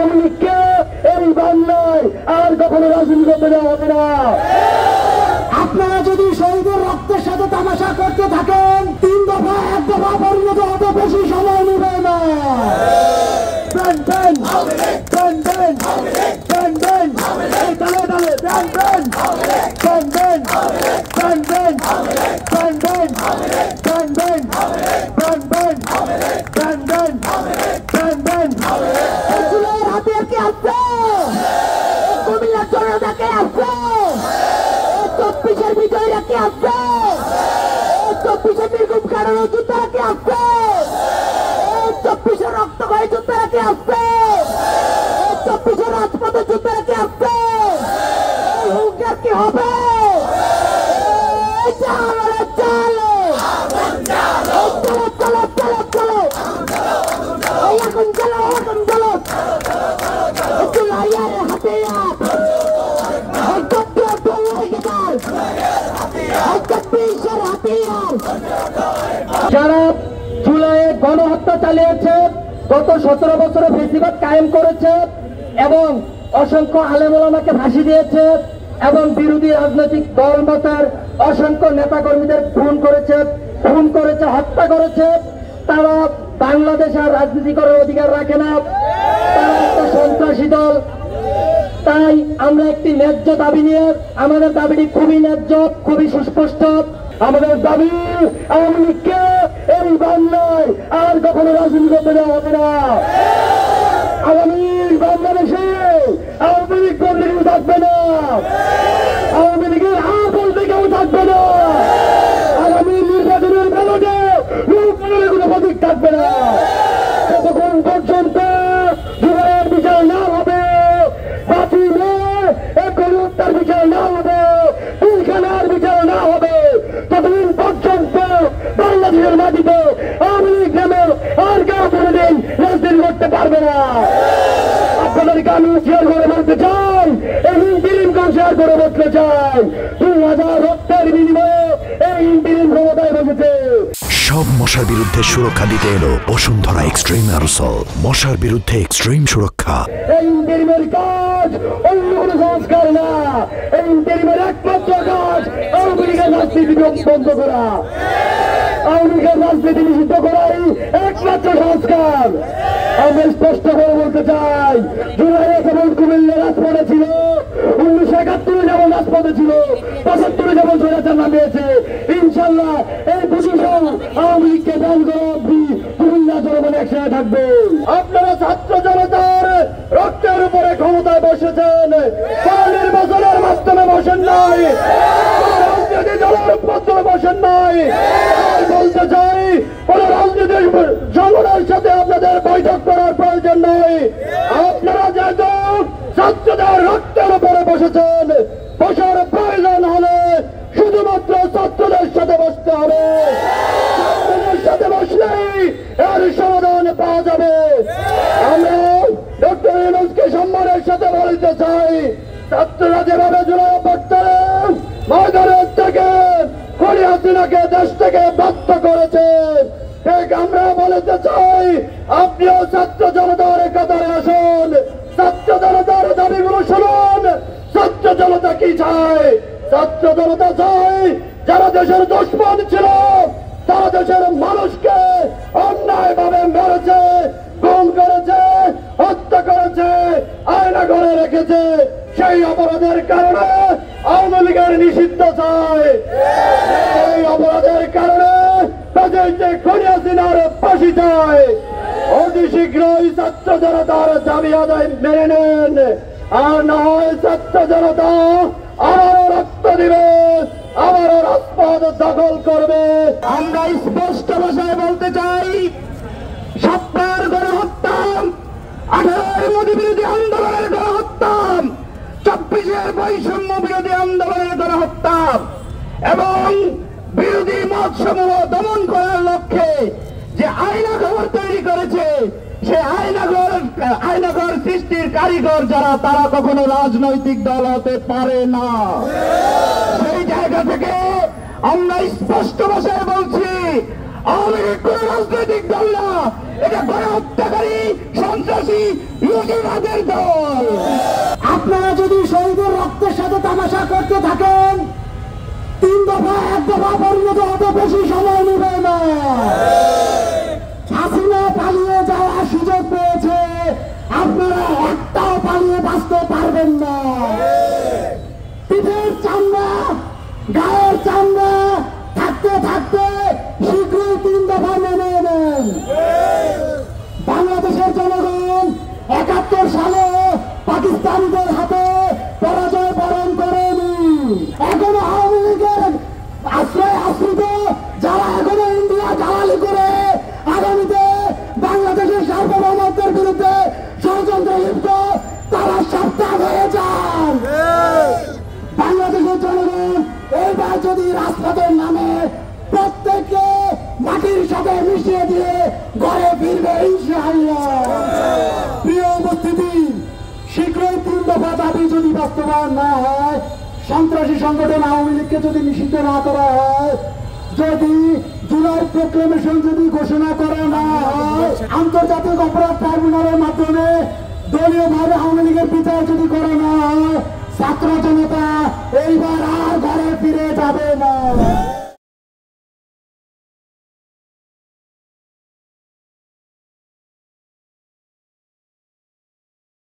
আওয়ামী লীগকে এই বাংলায় আর কখনো রাজনীতি করতে দেওয়া হবে না। আপনারা যদি শহীদের রক্তের সাথে তামাশা করতে থাকেন, 3 দফা 1 দফা পরিণত হতে বেশি সময় নেবে না। হাতিয়ার কি আছে? কুমিল্লার জনতা কে আছে? 24-এর বিজয়ীরা কি আছে? 24-এর নির্গুম কারণ যোদ্ধারা কি আছে? 24-এর রক্তক্ষয়ী যোদ্ধারা কি আছে? 24-এর রাজপথের যোদ্ধারা কি আছে? হুঙ্কার কি হবে? চলো চলো চলো চলো চলো চলো এখন চলো এখন চলো একটু লাইয়ার হাতিয়ার যারা জুলাইয়ে গণহত্যা চালিয়েছে, গত 17 বছরে ফেসিবাদ কায়েম করেছে এবং অসংখ্য আলেম ওলামাকে ফাঁসি দিয়েছে এবং বিরোধী রাজনৈতিক দলমতের অসংখ্য নেতাকর্মীদের খুন করেছে, হত্যা করেছে, তারা বাংলাদেশ আর রাজনীতি করার অধিকার রাখে না, তারা একটা সন্ত্রাসী দল। তাই আমরা একটি ন্যায্য দাবি নিয়ে, আমাদের দাবিটি খুবই ন্যায্য, খুবই সুস্পষ্ট। আমাদের দাবি আওয়ামী লীগকে এই বাংলায় আর কখনো রাজনীতি করতে দেওয়া হবে না। আগামী বাংলাদেশে আওয়ামী লীগ বলতে কেউ থাকবে না, আওয়ামী লীগের বলতে কেউ থাকবে না, আগামী নির্বাচনের ব্যালটে কোনো প্রতীক থাকবে না। যতক্ষণ পর্যন্ত জুলাইয়ের বিচার না হবে, গণহত্যার বিচার না হবে, পিলখানার বিচার না হবে, ততদিন পর্যন্ত বাংলাদেশের মাটিতে আওয়ামী লীগ নামে আর কেউ কোনোদিন রাজনীতি করতে পারবে না। আপনাদেরকে আমি শেয়ার করে বলতে চাই, এই ইন্টিরিমকে শেয়ার করে বলতে চাই, 2000 রক্তের বিনিময়ে এই ইন্টিরিম ক্ষমতায় বসেছে। সব মশার বিরুদ্ধে সুরক্ষা দিতে এলো বসুন্ধরা এক্সট্রিম অ্যারোসল, মশার বিরুদ্ধে এক্সট্রিম সুরক্ষা। এই ইন্টিরিমের কাজ অন্য কোনো সংস্কার না, এই ইন্টিরিমের একমাত্র কাজ আওয়ামী লীগের রাজনীতি বন্ধ করা, আওয়ামী লীগের রাজনীতি নিষিদ্ধ করাই একমাত্র সংস্কার। আমরা স্পষ্ট করে বলতে চাই, জুলাইয়ে যেমন কুমিল্লা রাজপথে ছিল, 1971 যেমন রাজপথে ছিল, 75 যেমন স্বৈরাচার নামিয়েছে, ইনশাল্লাহ এই প্রশাসন আওয়ামী লীগকে দান করে অব্দি কুমিল্লা জনগণ একসাথে থাকবে। আপনারা ছাত্র জনতার রক্তের উপরে ক্ষমতায় বসেছেন, নির্বাচনের মাধ্যমে বসেন নাই, রাজনীতি দলের মাধ্যমে বসেন নাই। বলতে চাই, কোন রাজনীতির সংগঠনের সাথে আপনাদের বৈঠক করার প্রয়োজন নেই। আপনারা যেহেতু ছাত্রদের রক্তের উপরে বসেছেন, বসার প্রয়োজন হলে শুধুমাত্র ছাত্রদের সাথে বসতে হবে, ছাত্রদের সাথে বসলেই এর সমাধান পাওয়া যাবে। আমরা ডক্টর ইউনূসকে সম্মানের সাথে বলতে চাই, ছাত্ররা যেভাবে জুলাই অভ্যুত্থানের ময়দানের থেকে খুনি হাসিনাকে দেশ থেকে বাধ্য করেছেন, ঠিক আমরা বলতে চাই, আপনিও ছাত্র জনতার কাতারে আসুন, ছাত্র জনতার দাবিগুলো শুনুন। ছাত্র জনতা কি চায়? ছাত্র জনতা চায় যারা দেশের দুশমন ছিল, তারা দেশের মানুষকে অন্যায়ভাবে মেরেছে, গুম করেছে, হত্যা করেছে, আয়না ঘরে রেখেছে, সেই অপরাধের কারণে আওয়ামী লীগের নিষিদ্ধ চায়। এই অপরাধের কারণে খুনি হাসিনার ফাঁসি চায়। অতি শীঘ্রই ছাত্র জনতার দাবি আদায় মেনে নেন, আর না হয় ছাত্র জনতা আবারও রক্ত দিবে, আবারও রাজপথ দখল করবে। আমরা স্পষ্ট ভাষায় বলতে চাই, 7বার গণহত্যা, 18 মোদী বিরোধী আন্দোলনের গণহত্যা, 24-এর বৈষম্য বিরোধী আন্দোলনের গণহত্যা এবং বিরোধী মতসমূহ দমন করার লক্ষ্যে যে আয়নাঘর তৈরি করেছে, সে আয়নাঘর সৃষ্টির কারিগর যারা, তারা কখনো রাজনৈতিক দল হতে পারে না। সেই জায়গা থেকে আমরা স্পষ্ট ভাষায় বলছি, আওয়ামী লীগ কোন রাজনৈতিক দল না, এটা গণহত্যাকারী সন্ত্রাসী লুটেরাদের দল। আপনারা যদি শহীদের রক্তের সাথে তামাশা করতে থাকেন, 3 দফা 1 দফা পরিণত হতে বেশি সময় নেবে না। হাসিনা পালিয়ে যাওয়ার সুযোগ পেয়েছে, আপনারা একটাও পালিয়ে বাঁচতে পারবেন না। পিঠের চামড়া গায়ের চামড়া থাকতে থাকতে শীঘ্রই 3 দফা মেনে নেন। বাংলাদেশের জনগণ 71 সালে পাকিস্তানিদের হাতে পরাজয় বরণ করেনি। এখনো আওয়ামী লীগের আশ্রয় আশ্রিত যারা এখনো ইন্ডিয়া জালালি করে আগামীতে বাংলাদেশের সার্বভৌমত্বের বিরুদ্ধে ষড়যন্ত্র লিপ্ত, তারা সাবধান হয়ে যান। বাংলাদেশের জনগণ এইবার যদি রাজপথের নামে প্রত্যেককে মাটির সাথে মিশিয়ে দিয়ে ঘরে ফিরবে ইনশাআল্লাহ। প্রিয় উপস্থিতি, শীঘ্রই 3 দফা দাবি যদি বাস্তবায়ন না হয়, সন্ত্রাসী সংগঠন আওয়ামী লীগকে যদি নিষিদ্ধ না করা হয়, যদি জুলাই প্রক্লেমেশন যদি ঘোষণা করা না হয়, আন্তর্জাতিক অপরাধ ট্রাইব্যুনালের মাধ্যমে দলীয়ভাবে আওয়ামী লীগের বিচার যদি করা না হয়, ছাত্র জনতা এইবার আর ঘরে ফিরে যাবে না।